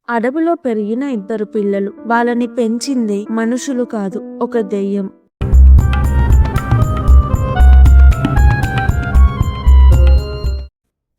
అడవిలో పెరిగిన ఇద్దరు పిల్లలు. వాళ్ళని పెంచింది మనుషులు కాదు, ఒక దెయ్యం.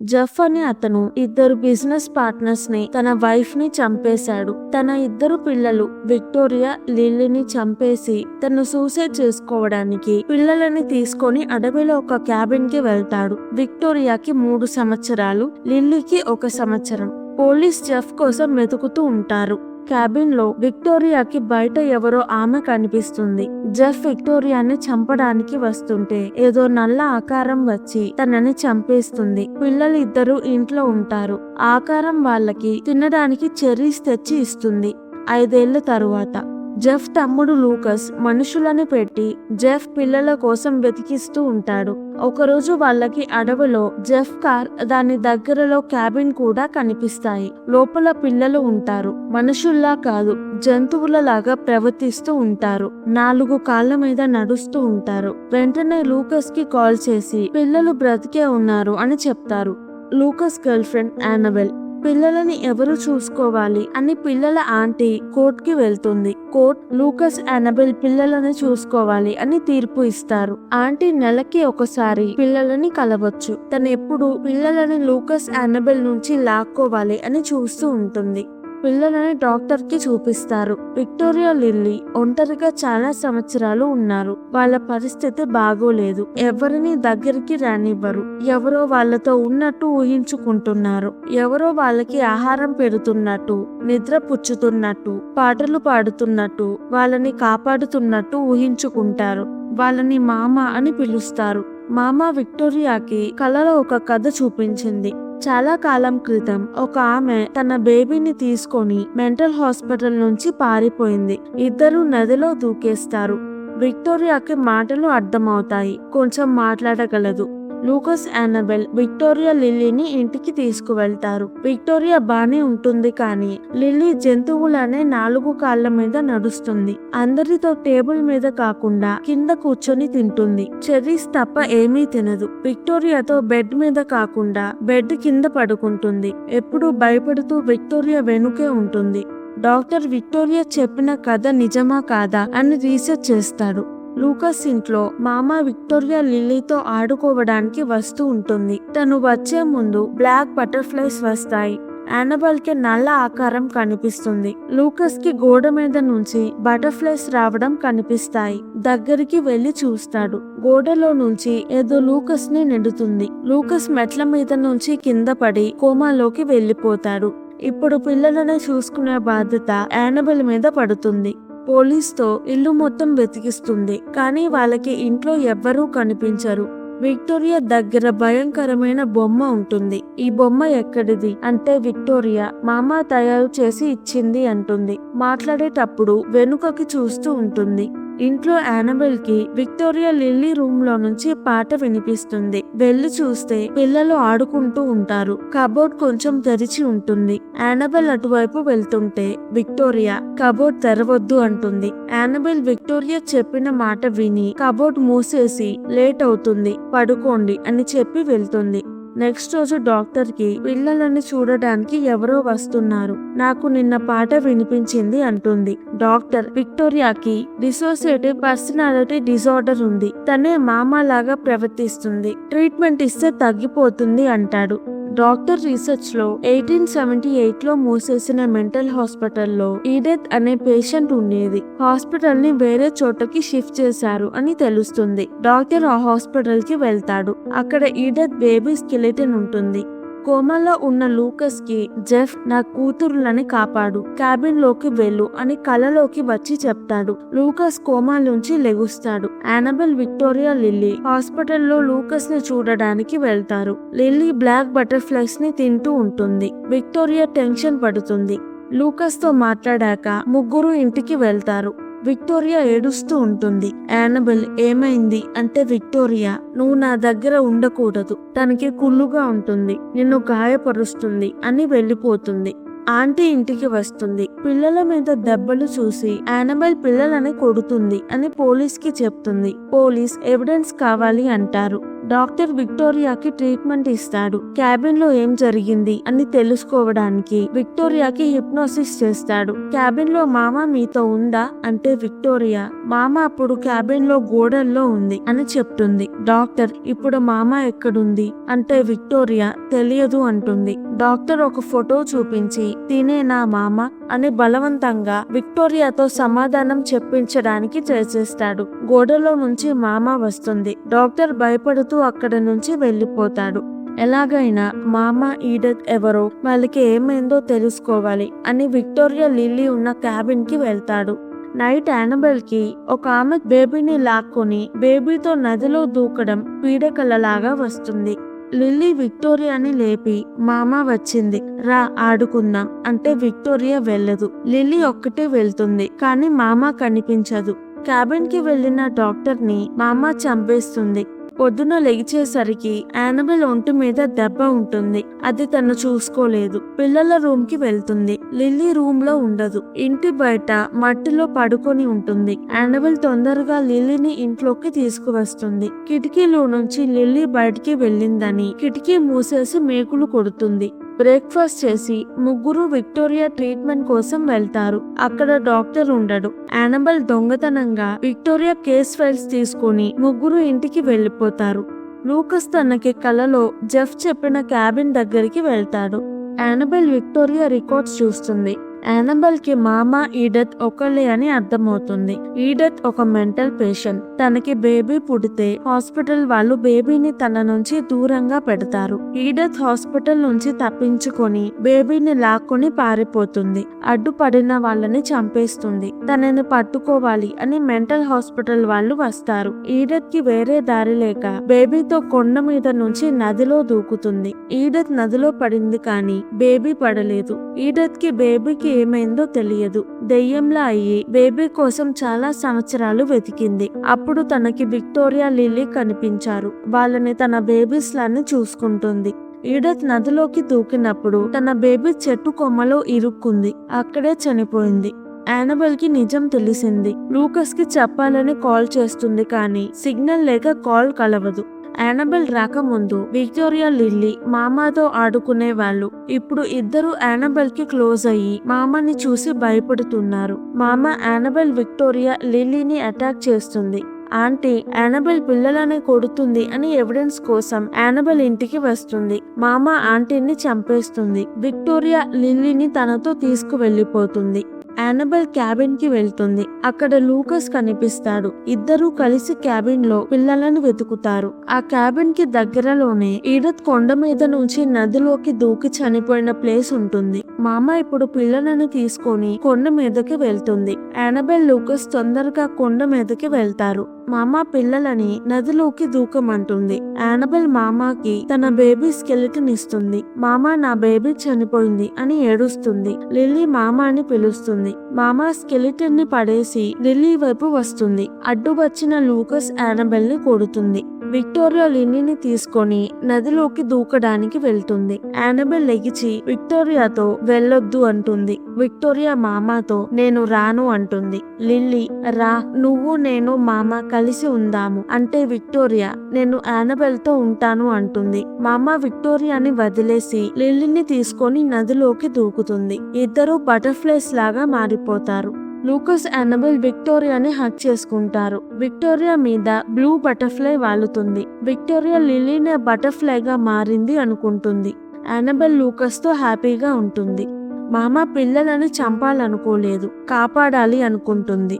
జెఫ్ అనే అతను ఇద్దరు బిజినెస్ పార్ట్నర్స్ ని, తన వైఫ్ ని చంపేశాడు. తన ఇద్దరు పిల్లలు విక్టోరియా, లిల్లీని చంపేసి తను సూసైడ్ చేసుకోవడానికి పిల్లలని తీసుకొని అడవిలో ఒక క్యాబిన్ కి వెళ్తాడు. విక్టోరియాకి 3 సంవత్సరాలు, లిల్లీకి 1 సంవత్సరం. పోలీస్ జెఫ్ కోసం వెతుకుతూ ఉంటారు. క్యాబిన్ లో విక్టోరియాకి బయట ఎవరో ఆమె కనిపిస్తుంది. జెఫ్ విక్టోరియాని చంపడానికి వస్తుంటే ఏదో నల్ల ఆకారం వచ్చి తనని చంపేస్తుంది. పిల్లలు ఇద్దరు ఇంట్లో ఉంటారు. ఆకారం వాళ్ళకి తినడానికి చెర్రీస్ తెచ్చి ఇస్తుంది. 5 ఏళ్ల తరువాత జెఫ్ తమ్ముడు లూకస్ మనుషులని పెట్టి జెఫ్ పిల్లల కోసం వెతికిస్తూ ఉంటాడు. ఒకరోజు వాళ్ళకి అడవిలో జెఫ్ కార్, దాని దగ్గరలో క్యాబిన్ కూడా కనిపిస్తాయి. లోపల పిల్లలు ఉంటారు. మనుషుల్లా కాదు, జంతువులలాగా ప్రవర్తిస్తూ ఉంటారు. 4 కాళ్ళ మీద నడుస్తూ ఉంటారు. వెంటనే లూకస్ కి కాల్ చేసి పిల్లలు బ్రతికే ఉన్నారు అని చెప్తారు. లూకస్ గర్ల్ ఫ్రెండ్ యానబెల్ పిల్లలని ఎవరు చూసుకోవాలి అని పిల్లల ఆంటీ కోర్ట్ కి వెళ్తుంది. కోర్ట్ లూకస్, యానబెల్ పిల్లలని చూసుకోవాలి అని తీర్పు ఇస్తారు. ఆంటీ నెలకి ఒకసారి పిల్లలని కలవచ్చు. తను ఎప్పుడు పిల్లలని లూకస్, యానబెల్ నుంచి లాక్కోవాలి అని చూస్తూ ఉంటుంది. పిల్లలని డాక్టర్ కి చూపిస్తారు. విక్టోరియా, లిల్లీ ఒంటరిగా చాలా సంవత్సరాలు ఉన్నారు. వాళ్ళ పరిస్థితి బాగోలేదు. ఎవరిని దగ్గరికి రానివ్వరు. ఎవరో వాళ్ళతో ఉన్నట్టు ఊహించుకుంటున్నారు. ఎవరో వాళ్ళకి ఆహారం పెడుతున్నట్టు, నిద్ర పుచ్చుతున్నట్టు, పాటలు పాడుతున్నట్టు, వాళ్ళని కాపాడుతున్నట్టు ఊహించుకుంటారు. వాళ్ళని మామ అని పిలుస్తారు. మామ విక్టోరియాకి కలలో ఒక కథ చూపించింది. చాలా కాలం క్రితం ఒక ఆమె తన బేబీని తీసుకొని మెంటల్ హాస్పిటల్ నుంచి పారిపోయింది. ఇద్దరు నదిలో దూకేస్తారు. విక్టోరియాకి మాటలు అర్థమవుతాయి, కొంచెం మాట్లాడగలదు. లూకస్, యానబెల్ విక్టోరియా, లిల్లీని ఇంటికి తీసుకువెళ్తారు. విక్టోరియా బానే ఉంటుంది, కానీ లిల్లీ జంతువులనే 4 కాళ్ళ మీద నడుస్తుంది. అందరితో టేబుల్ మీద కాకుండా కింద కూర్చొని తింటుంది. చెర్రీస్ తప్ప ఏమీ తినదు. విక్టోరియాతో బెడ్ మీద కాకుండా బెడ్ కింద పడుకుంటుంది. ఎప్పుడు భయపడుతూ విక్టోరియా వెనుకే ఉంటుంది. డాక్టర్ విక్టోరియా చెప్పిన కథ నిజమా కాదా అని రీసెర్చ్ చేస్తాడు. లూకస్ ఇంట్లో మామ విక్టోరియా, లిల్లీతో ఆడుకోవడానికి వస్తూ ఉంటుంది. తను వచ్చే ముందు బ్లాక్ బటర్ఫ్లైస్ వస్తాయి. యానబెల్ కి నల్ల ఆకారం కనిపిస్తుంది. లూకస్ కి గోడ మీద నుంచి బటర్ఫ్లైస్ రావడం కనిపిస్తాయి. దగ్గరికి వెళ్లి చూస్తాడు. గోడలో నుంచి ఏదో లూకస్ ని నెడుతుంది. లూకస్ మెట్ల మీద నుంచి కింద పడి కోమాలోకి వెళ్లిపోతాడు. ఇప్పుడు పిల్లలని చూసుకునే బాధ్యత యానబెల్ మీద పడుతుంది. పోలీస్తో ఇల్లు మొత్తం వెతికిస్తుంది, కానీ వాళ్ళకి ఇంట్లో ఎవ్వరూ కనిపించరు. విక్టోరియా దగ్గర భయంకరమైన బొమ్మ ఉంటుంది. ఈ బొమ్మ ఎక్కడిది అంటే విక్టోరియా మామ తయారు చేసి ఇచ్చింది అంటుంది. మాట్లాడేటప్పుడు వెనుకకి చూస్తూ ఉంటుంది. ఇంట్లో యానబెల్ కి విక్టోరియా, లిల్లీ రూమ్ లో నుంచి పాట వినిపిస్తుంది. వెళ్లి చూస్తే పిల్లలు ఆడుకుంటూ ఉంటారు. కబోర్డ్ కొంచెం తెరిచి ఉంటుంది. యానబెల్ అటువైపు వెళ్తుంటే విక్టోరియా కబోర్డ్ తెరవద్దు అంటుంది. యానబెల్ విక్టోరియా చెప్పిన మాట విని కబోర్డ్ మూసేసి లేట్ అవుతుంది, పడుకోండి అని చెప్పి వెళ్తుంది. నెక్స్ట్ రోజు డాక్టర్ కి పిల్లలని చూడడానికి ఎవరో వస్తున్నారు. నాకు నిన్న పాట వినిపించింది అంటుంది. డాక్టర్ విక్టోరియాకి డిసోసియేటివ్ పర్సనాలిటీ డిజార్డర్ ఉంది. తనే మామ లాగా ప్రవర్తిస్తుంది. ట్రీట్మెంట్ ఇస్తే తగ్గిపోతుంది అంటాడు. డాక్టర్ రీసెర్చ్ లో 1878 లో మూసేసిన మెంటల్ హాస్పిటల్లో ఈడెత్ అనే పేషెంట్ ఉండేది. హాస్పిటల్ ని వేరే చోటకి షిఫ్ట్ చేశారు అని తెలుస్తుంది. డాక్టర్ ఆ హాస్పిటల్ కి వెళ్తాడు. అక్కడ ఈడెత్ బేబీ స్కెలిటన్ ఉంటుంది. కోమాలో ఉన్న లూకస్ కి జెఫ్ నా కూతురులని కాపాడు, క్యాబిన్ లోకి వెళ్ళు అని కలలోకి వచ్చి చెప్తాడు. లూకస్ కోమా నుంచి లెగుస్తాడు. యానబెల్, విక్టోరియా, లిల్లీ హాస్పిటల్లో లూకస్ ని చూడడానికి వెళ్తారు. లిల్లీ బ్లాక్ బటర్ఫ్లైస్ ని తింటూ ఉంటుంది. విక్టోరియా టెన్షన్ పడుతుంది. లూకస్ తో మాట్లాడాక ముగ్గురు ఇంటికి వెళ్తారు. విక్టోరియా ఏడుస్తూ ఉంటుంది. యానబెల్ ఏమైంది అంటే విక్టోరియా నువ్వు నా దగ్గర ఉండకూడదు, తనకి కుళ్ళుగా ఉంటుంది, నిన్ను గాయపరుస్తుంది అని వెళ్ళిపోతుంది. ఆంటీ ఇంటికి వస్తుంది. పిల్లల మీద దెబ్బలు చూసి యానబెల్ పిల్లలని కొడుతుంది అని పోలీస్ కి చెప్తుంది. పోలీస్ ఎవిడెన్స్ కావాలి అంటారు. డాక్టర్ విక్టోరియాకి ట్రీట్మెంట్ ఇస్తాడు. క్యాబిన్ లో ఏం జరిగింది అని తెలుసుకోవడానికి విక్టోరియాకి హిప్నోసిస్ చేస్తాడు. క్యాబిన్ లో మామ మీతో ఉందా అంటే విక్టోరియా మామ అప్పుడు క్యాబిన్ లో గోడల్లో ఉంది అని చెప్తుంది. డాక్టర్ ఇప్పుడు మామ ఎక్కడుంది అంటే విక్టోరియా తెలియదు అంటుంది. డాక్టర్ ఒక ఫోటో చూపించి తినే నా మామ అని బలవంతంగా విక్టోరియాతో సమాధానం చెప్పించడానికి చేసేస్తాడు. గోడలో నుంచి మామ వస్తుంది. డాక్టర్ భయపడుతూ అక్కడ నుంచి వెళ్లిపోతాడు. ఎలాగైనా మామ ఈడెత్ ఎవరో వాళ్ళకి ఏమైందో తెలుసుకోవాలి అని విక్టోరియా లిల్లీ ఉన్న క్యాబిన్ కి వెళ్తాడు. నైట్ యానబెల్ కి ఒక ఆమె బేబీని లాక్కొని బేబీతో నదిలో దూకడం పీడకలలాగా వస్తుంది. లిల్లీ విక్టోరియాని లేపి మామ వచ్చింది రా ఆడుకుందాం అంటే విక్టోరియా వెళ్ళదు. లిల్లీ ఒక్కటే వెళ్తుంది కానీ మామ కనిపించదు. క్యాబిన్ కి వెళ్లిన డాక్టర్ ని మామ చంపేస్తుంది. పొద్దున లెగిచేసరికి యానబెల్ ఒంటి మీద దెబ్బ ఉంటుంది. అది తను చూసుకోలేదు. పిల్లల రూమ్ కి వెళ్తుంది. లిల్లీ రూమ్ లో ఉండదు. ఇంటి బయట మట్టిలో పడుకొని ఉంటుంది. యానబెల్ తొందరగా లిల్లీని ఇంట్లోకి తీసుకువస్తుంది. కిటికీలో నుంచి లిల్లీ బయటికి వెళ్ళిందని కిటికీ మూసేసి మేకులు కొడుతుంది. బ్రేక్ఫాస్ట్ చేసి ముగ్గురు విక్టోరియా ట్రీట్మెంట్ కోసం వెళ్తారు. అక్కడ డాక్టర్ ఉండడు. యానబెల్ దొంగతనంగా విక్టోరియా కేస్ ఫైల్స్ తీసుకుని ముగ్గురు ఇంటికి వెళ్లిపోతారు. లూకస్ తనకి కలలో జెఫ్ చెప్పిన క్యాబిన్ దగ్గరికి వెళ్తాడు. యానబెల్ విక్టోరియా రికార్డ్స్ చూస్తుంది. యానబెల్ కి మామ ఈడెత్ ఒకళ్ళే అని అర్థమవుతుంది. ఈడెత్ ఒక మెంటల్ పేషెంట్. తనకి బేబీ పుడితే హాస్పిటల్ వాళ్ళు బేబీని తన నుంచి దూరంగా పెడతారు. ఈడెత్ హాస్పిటల్ నుంచి తప్పించుకొని బేబీని లాక్కొని పారిపోతుంది. అడ్డుపడిన వాళ్ళని చంపేస్తుంది. తనని పట్టుకోవాలి అని మెంటల్ హాస్పిటల్ వాళ్ళు వస్తారు. ఈడెత్ కి వేరే దారి లేక బేబీతో కొండ మీద నుంచి నదిలో దూకుతుంది. ఈడెత్ నదిలో పడింది కానీ బేబీ పడలేదు. ఈడెత్ కి బేబీకి ఏమైందో తెలియదు. దెయ్యంలా అయ్యి బేబీ కోసం చాలా సంవత్సరాలు వెతికింది. అప్పుడు తనకి విక్టోరియా లిల్లీ కనిపించారు. వాళ్ళని తన బేబీస్ లాని చూసుకుంటుంది. ఈడెత్ నదిలోకి దూకినప్పుడు తన బేబీ చెట్టు కొమ్మలో ఇరుక్కుంది. అక్కడే చనిపోయింది. యానబెల్ కి నిజం తెలిసింది. లూకస్ కి చెప్పాలని కాల్ చేస్తుంది కానీ సిగ్నల్ లేక కాల్ కలవదు. యానబెల్ రాకముందు విక్టోరియా లిల్లీ మామాతో ఆడుకునే వాళ్ళు. ఇప్పుడు ఇద్దరు యానబెల్ కి క్లోజ్ అయ్యి మామని చూసి భయపడుతున్నారు. మామ యానబెల్ విక్టోరియా లిల్లీని అటాక్ చేస్తుంది. ఆంటీ యానబెల్ పిల్లలని కొడుతుంది అని ఎవిడెన్స్ కోసం యానబెల్ ఇంటికి వస్తుంది. మామ ఆంటీని చంపేస్తుంది. విక్టోరియా లిల్లీని తనతో తీసుకువెళ్లిపోతుంది. యానబెల్ క్యాబిన్ కి వెళ్తుంది. అక్కడ లూకస్ కనిపిస్తాడు. ఇద్దరూ కలిసి క్యాబిన్ లో పిల్లలను వెతుకుతారు. ఆ క్యాబిన్ కి దగ్గరలోనే ఈడెత్ కొండ మీద నుంచి నదిలోకి దూకి చనిపోయిన ప్లేస్ ఉంటుంది. మామ ఇప్పుడు పిల్లలను తీసుకొని కొండ మీదకి వెళ్తుంది. యానబెల్ లూకస్ తొందరగా కొండ మీదకి వెళ్తారు. మామ పిల్లలని నదిలోకి దూకమంటుంది. యానబెల్ మామాకి తన బేబీ స్కెలిటన్ ఇస్తుంది. మామ నా బేబీ చనిపోయింది అని ఏడుస్తుంది. లిల్లీ మామాని పిలుస్తుంది. మామ స్కెలిటన్ ని పడేసి లిల్లీ వైపు వస్తుంది. అడ్డు వచ్చిన లూకస్ యానబెల్ ని కొడుతుంది. విక్టోరియా లిల్లీని తీసుకొని నదిలోకి దూకడానికి వెళ్తుంది. యానబెల్ లెగిచి విక్టోరియాతో వెళ్ళొద్దు అంటుంది. విక్టోరియా మామాతో నేను రాను అంటుంది. లిల్లీ రా, నువ్వు నేను మామ కలిసి ఉందాము అంటే విక్టోరియా నేను యానబెల్ తో ఉంటాను అంటుంది. మామ విక్టోరియాని వదిలేసి లిల్లీని తీసుకొని నదిలోకి దూకుతుంది. ఇద్దరు బటర్ఫ్లైస్ లాగా మారిపోతారు. లూకస్ యానబెల్ విక్టోరియాని హక్ చేసుకుంటారు. విక్టోరియా మీద బ్లూ బటర్ఫ్లై వాలుతుంది. విక్టోరియా లిల్లీనే బటర్ఫ్లైగా మారింది అనుకుంటుంది. యానబెల్ లూకస్ తో హ్యాపీగా ఉంటుంది. మామ పిల్లలను చంపాలనుకోలేదు, కాపాడాలి అనుకుంటుంది.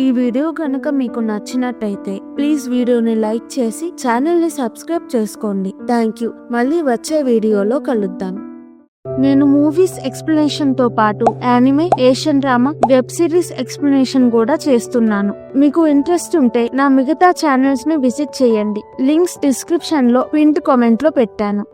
ఈ వీడియో కనుక మీకు నచ్చినట్టయితే ప్లీజ్ వీడియోని లైక్ చేసి ఛానల్ని సబ్స్క్రైబ్ చేసుకోండి. Thank you. మళ్ళీ వచ్చే వీడియోలో కలుద్దాం. నేను మూవీస్ ఎక్స్ప్లెనేషన్ తో పాటు anime, Asian drama, web series explanation కూడా చేస్తున్నాను. మీకు ఇంట్రెస్ట్ ఉంటే నా మిగతా ఛానల్స్ ని విజిట్ చేయండి. లింక్స్ డిస్క్రిప్షన్ లో పిన్డ్ కామెంట్ లో పెట్టాను.